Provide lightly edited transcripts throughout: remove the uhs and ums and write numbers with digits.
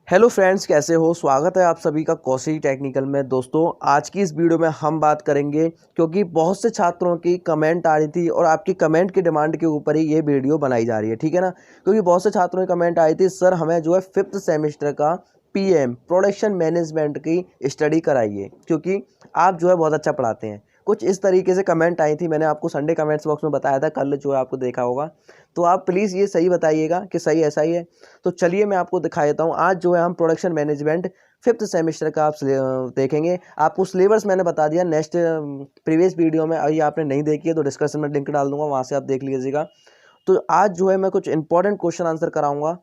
Hello friends, कैसे हो। स्वागत है आप सभी का कौशिक टेक्निकल में। दोस्तों, आज की इस वीडियो में हम बात करेंगे, क्योंकि बहुत से छात्रों की कमेंट आ रही थी और आपकी कमेंट की डिमांड के ऊपर ही ये वीडियो बनाई जा रही है, ठीक है ना। क्योंकि बहुत से छात्रों की कमेंट आई थी, सर हमें जो है 5th सेमेस्टर का पीएम प्रोडक्शन मैनेजमेंट की स्टडी कराइए, क्योंकि आप जो है बहुत अच्छा पढ़ाते हैं। कुछ इस तरीके से कमेंट आई थी। मैंने आपको संडे कमेंट्स बॉक्स में बताया था, कल जो है आपको देखा होगा। तो आप प्लीज़ ये सही बताइएगा कि सही ऐसा ही है। तो चलिए मैं आपको दिखा देता हूँ। आज जो है हम प्रोडक्शन मैनेजमेंट 5th सेमेस्टर का आप देखेंगे। आपको सिलेबस मैंने बता दिया नेक्स्ट प्रीवियस वीडियो में। अभी आपने नहीं देखी है तो डिस्क्रिप्शन में लिंक डाल दूंगा, वहाँ से आप देख लीजिएगा। तो आज जो है मैं कुछ इंपॉर्टेंट क्वेश्चन आंसर कराऊंगा,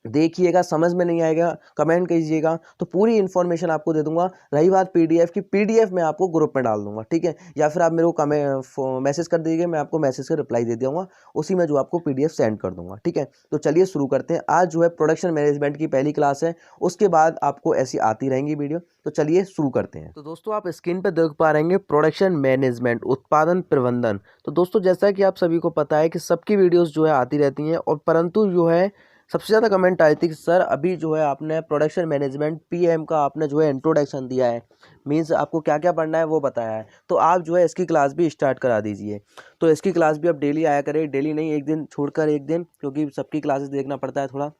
देखिएगा। समझ में नहीं आएगा कमेंट कीजिएगा, तो पूरी इन्फॉर्मेशन आपको दे दूंगा। रही बात पीडीएफ की, पीडीएफ मैं आपको ग्रुप में डाल दूंगा, ठीक है। या फिर आप मेरे को मैसेज कर दीजिए, मैं आपको मैसेज का रिप्लाई दे दूंगा, उसी में जो आपको पीडीएफ सेंड कर दूंगा, ठीक है। तो चलिए शुरू करते हैं। आज जो है प्रोडक्शन मैनेजमेंट की पहली क्लास है, उसके बाद आपको ऐसी आती रहेंगी वीडियो। तो चलिए शुरू करते हैं। तो दोस्तों, आप स्क्रीन पर देख पा रहेंगे प्रोडक्शन मैनेजमेंट, उत्पादन प्रबंधन। तो दोस्तों, जैसा कि आप सभी को पता है कि सबकी वीडियोस जो है आती रहती हैं, और परंतु जो है सबसे ज़्यादा कमेंट आई थी कि सर अभी जो है आपने प्रोडक्शन मैनेजमेंट पीएम का आपने जो है इंट्रोडक्शन दिया है, मीन्स आपको क्या क्या पढ़ना है वो बताया है, तो आप जो है इसकी क्लास भी स्टार्ट करा दीजिए। तो इसकी क्लास भी अब डेली आया करें, डेली नहीं, एक दिन छोड़कर एक दिन, क्योंकि सबकी क्लासेस देखना पड़ता है, थोड़ा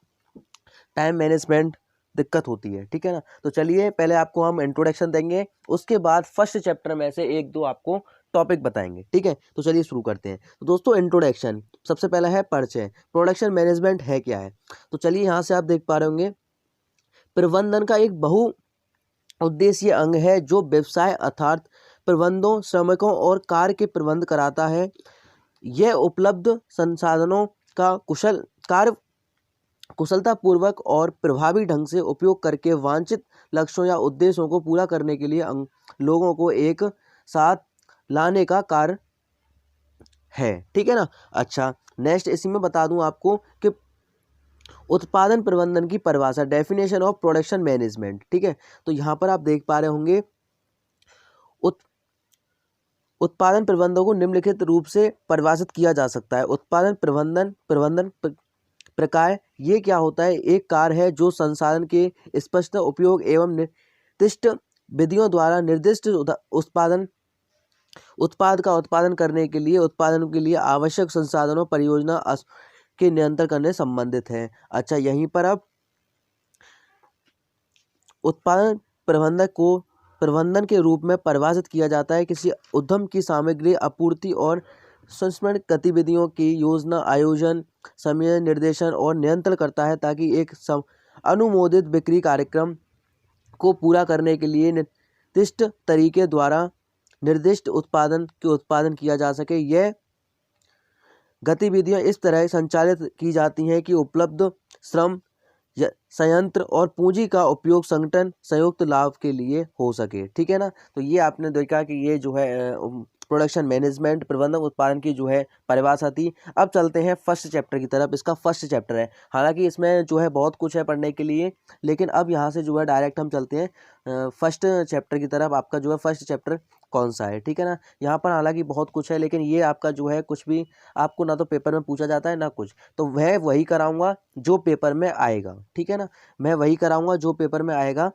टाइम मैनेजमेंट दिक्कत होती है, ठीक है ना। तो चलिए पहले आपको हम इंट्रोडक्शन देंगे, उसके बाद फर्स्ट चैप्टर में से एक दो आपको टॉपिक बताएंगे, ठीक है। तो चलिए शुरू करते हैं। तो दोस्तों, इंट्रोडक्शन सबसे पहला है परिचय। प्रोडक्शन मैनेजमेंट है क्या है, तो चलिए यहाँ से आप देख पा रहे होंगे, प्रबंधन का एक बहु उद्देश्य अंग है जो व्यवसाय अर्थात प्रबंधों, श्रमिकों और कार्य के प्रबंध कराता है। यह उपलब्ध संसाधनों का कुशलतापूर्वक और प्रभावी ढंग से उपयोग करके वांछित लक्ष्यों या उद्देश्यों को पूरा करने के लिए लोगों को एक साथ लाने का कार्य है, ठीक है ना। अच्छा, नेक्स्ट इसी में बता दूं आपको कि उत्पादन प्रबंधन की परिभाषा, डेफिनेशन ऑफ प्रोडक्शन मैनेजमेंट, ठीक है। तो यहाँ पर आप देख पा रहे होंगे, उत्पादन प्रबंधन को निम्नलिखित रूप से परिभाषित किया जा सकता है। उत्पादन प्रबंधन प्रकार ये क्या होता है, एक कार्य है जो संसाधन के स्पष्ट उपयोग एवं निर्दिष्ट विधियों द्वारा निर्दिष्ट उत्पाद का उत्पादन करने के लिए उत्पादन के लिए आवश्यक संसाधनों परियोजना के नियंत्रण करने संबंधित है। अच्छा, यहीं पर अब उत्पादन प्रबंधक को प्रबंधन के रूप में परिभाषित किया जाता है किसी उद्यम की सामग्री आपूर्ति और संस्मरण गतिविधियों की योजना, आयोजन, समय निर्देशन और नियंत्रण करता है, ताकि एक अनुमोदित बिक्री कार्यक्रम को पूरा करने के लिए निर्दिष्ट तरीके द्वारा निर्दिष्ट उत्पादन किया जा सके। यह गतिविधियां इस तरह संचालित की जाती हैं कि उपलब्ध श्रम, संयंत्र और पूंजी का उपयोग संगठन संयुक्त लाभ के लिए हो सके, ठीक है ना। तो ये आपने देखा कि ये जो है प्रोडक्शन मैनेजमेंट प्रबंधन उत्पादन की जो है परिभाषा थी। अब चलते हैं फर्स्ट चैप्टर की तरफ। इसका फर्स्ट चैप्टर है, हालांकि इसमें जो है बहुत कुछ है पढ़ने के लिए, लेकिन अब यहाँ से जो है डायरेक्ट हम चलते हैं फर्स्ट चैप्टर की तरफ। आपका जो है फर्स्ट चैप्टर कौन सा है, ठीक है ना। यहाँ पर हालांकि बहुत कुछ है, लेकिन ये आपका जो है कुछ भी आपको ना तो पेपर में पूछा जाता है ना कुछ, तो वह वही कराऊंगा जो पेपर में आएगा, ठीक है ना। मैं वही कराऊंगा जो पेपर में आएगा।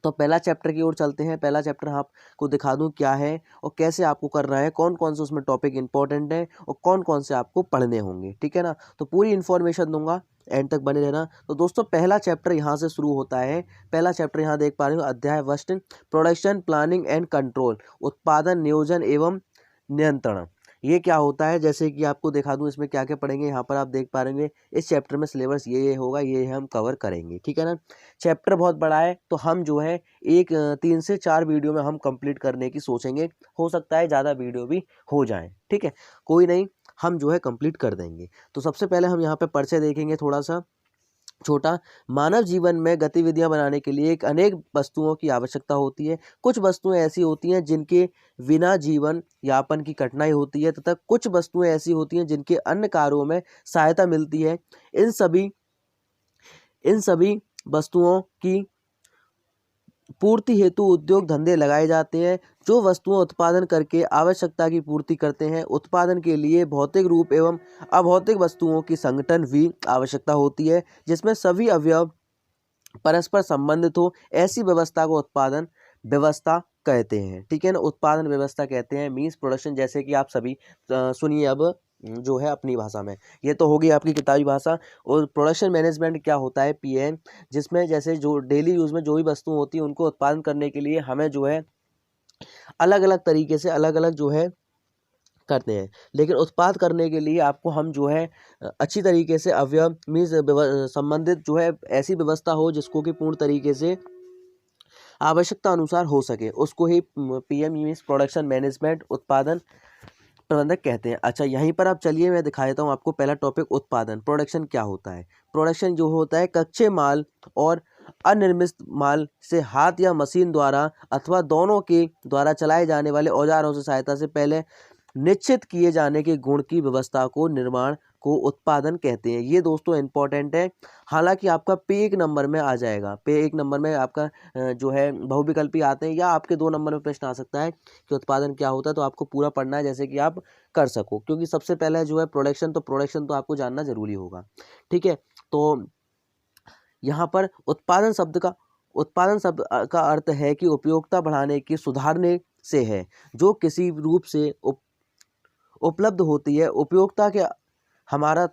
तो पहला चैप्टर की ओर चलते हैं। पहला चैप्टर आपको दिखा दूं क्या है और कैसे आपको करना है, कौन कौन से उसमें टॉपिक इंपॉर्टेंट है और कौन कौन से आपको पढ़ने होंगे, ठीक है ना। तो पूरी इन्फॉर्मेशन दूंगा, एंड तक बने रहना। तो दोस्तों, पहला चैप्टर यहाँ से शुरू होता है। पहला चैप्टर यहाँ देख पा रहे हो, अध्याय first, production planning and control, उत्पादन नियोजन एवं नियंत्रण। ये क्या होता है, जैसे कि आपको दिखा दूं इसमें क्या क्या पढ़ेंगे। यहाँ पर आप देख पा रहे इस चैप्टर में सिलेबस ये होगा, ये हम कवर करेंगे, ठीक है ना। चैप्टर बहुत बड़ा है, तो हम जो है 3 से 4 वीडियो में हम कंप्लीट करने की सोचेंगे। हो सकता है ज़्यादा वीडियो भी हो जाए, ठीक है, कोई नहीं, हम जो है कंप्लीट कर देंगे। तो सबसे पहले हम यहाँ पे परिचय देखेंगे थोड़ा सा छोटा। मानव जीवन में गतिविधियां बनाने के लिए अनेक वस्तुओं की आवश्यकता होती है। कुछ वस्तुएं ऐसी होती हैं जिनके बिना जीवन यापन की कठिनाई होती है, तथा कुछ वस्तुएं ऐसी होती हैं जिनके अन्य कार्यों में सहायता मिलती है। इन सभी वस्तुओं की पूर्ति हेतु उद्योग धंधे लगाए जाते हैं, जो वस्तुओं उत्पादन करके आवश्यकता की पूर्ति करते हैं। उत्पादन के लिए भौतिक रूप एवं अभौतिक वस्तुओं की संगठन भी आवश्यकता होती है, जिसमें सभी अवयव परस्पर संबंधित हो, ऐसी व्यवस्था को उत्पादन व्यवस्था कहते हैं। ठीक है ना, उत्पादन व्यवस्था कहते हैं। मीन्स प्रोडक्शन, जैसे कि आप सभी सुनिए अब जो है अपनी भाषा में, ये तो होगी आपकी किताबी भाषा। और प्रोडक्शन मैनेजमेंट क्या होता है, पीएम, जिसमें जैसे जो डेली यूज़ में जो भी वस्तु होती है उनको उत्पादन करने के लिए हमें जो है अलग अलग तरीके से अलग अलग जो है करते हैं। लेकिन उत्पाद करने के लिए आपको हम जो है अच्छी तरीके से अवयव मीन्स संबंधित जो है ऐसी व्यवस्था हो जिसको कि पूर्ण तरीके से आवश्यकता अनुसार हो सके, उसको ही पीएम मीन्स प्रोडक्शन मैनेजमेंट उत्पादन प्रबंधक कहते हैं। अच्छा, यहीं पर आप चलिए मैं दिखा देता हूँ आपको पहला टॉपिक उत्पादन। प्रोडक्शन क्या होता है? प्रोडक्शन जो होता है कच्चे माल और अनिर्मित माल से हाथ या मशीन द्वारा अथवा दोनों के द्वारा चलाए जाने वाले औजारों से सहायता से पहले निश्चित किए जाने के गुण की व्यवस्था को निर्माण को उत्पादन कहते हैं। ये दोस्तों इंपॉर्टेंट है। हालांकि आपका पे एक नंबर में आ जाएगा, पे एक नंबर में आपका जो है बहुविकल्पी आते हैं, या आपके 2 नंबर में प्रश्न आ सकता है कि उत्पादन क्या होता है, तो आपको पूरा पढ़ना है जैसे कि आप कर सको, क्योंकि सबसे पहले जो है प्रोडक्शन तो आपको जानना जरूरी होगा। ठीक है, तो यहाँ पर उत्पादन शब्द का अर्थ है कि उपयोगिता बढ़ाने की, सुधारने से है, जो किसी रूप से उपलब्ध होती है। उपयोगिता के हमारा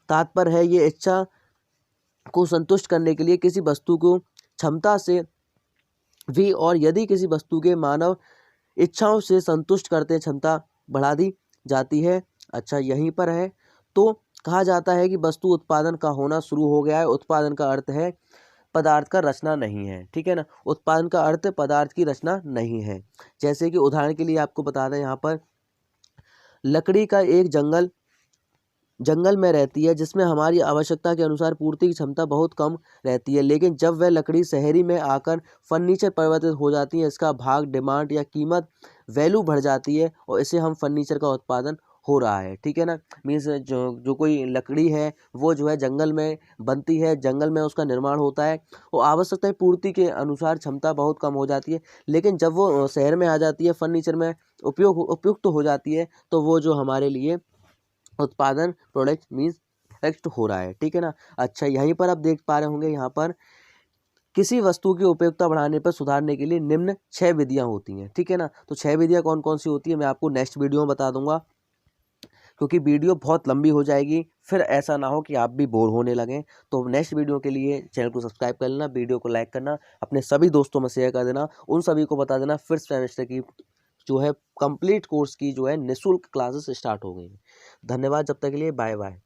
तात्पर्य है ये इच्छा को संतुष्ट करने के लिए किसी वस्तु को क्षमता से भी, और यदि किसी वस्तु के मानव इच्छाओं से संतुष्ट करते क्षमता बढ़ा दी जाती है। अच्छा, यहीं पर है तो कहा जाता है कि वस्तु उत्पादन का होना शुरू हो गया है। उत्पादन का अर्थ है पदार्थ का रचना नहीं है। ठीक है ना, उत्पादन का अर्थ पदार्थ की रचना नहीं है। जैसे कि उदाहरण के लिए आपको बता दें, यहाँ पर लकड़ी का एक जंगल में रहती है, जिसमें हमारी आवश्यकता के अनुसार पूर्ति की क्षमता बहुत कम रहती है, लेकिन जब वह लकड़ी शहरी में आकर फर्नीचर परिवर्तित हो जाती है, इसका भाग डिमांड या कीमत वैल्यू बढ़ जाती है और इससे हम फर्नीचर का उत्पादन हो रहा है। ठीक है ना, मीन्स जो जो कोई लकड़ी है वो जो है जंगल में बनती है, जंगल में उसका निर्माण होता है, वो आवश्यकता पूर्ति के अनुसार क्षमता बहुत कम हो जाती है, लेकिन जब वो शहर में आ जाती है, फर्नीचर में उपयुक्त हो जाती है, तो वो जो हमारे लिए उत्पादन प्रोडक्ट मीन्स प्रोडक्ट हो रहा है। ठीक है ना। अच्छा, यहीं पर आप देख पा रहे होंगे, यहाँ पर किसी वस्तु की उपयोगिता बढ़ाने पर सुधारने के लिए निम्न 6 विधियां होती हैं। ठीक है ना, तो 6 विधियां कौन कौन सी होती है मैं आपको नेक्स्ट वीडियो में बता दूंगा, क्योंकि वीडियो बहुत लंबी हो जाएगी, फिर ऐसा ना हो कि आप भी बोर होने लगें। तो नेक्स्ट वीडियो के लिए चैनल को सब्सक्राइब कर लेना, वीडियो को लाइक करना, अपने सभी दोस्तों में शेयर कर देना, उन सभी को बता देना फिफ्थ सेमेस्टर की जो है कंप्लीट कोर्स की जो है निःशुल्क क्लासेस स्टार्ट हो गई हैं। धन्यवाद, जब तक के लिए बाय बाय।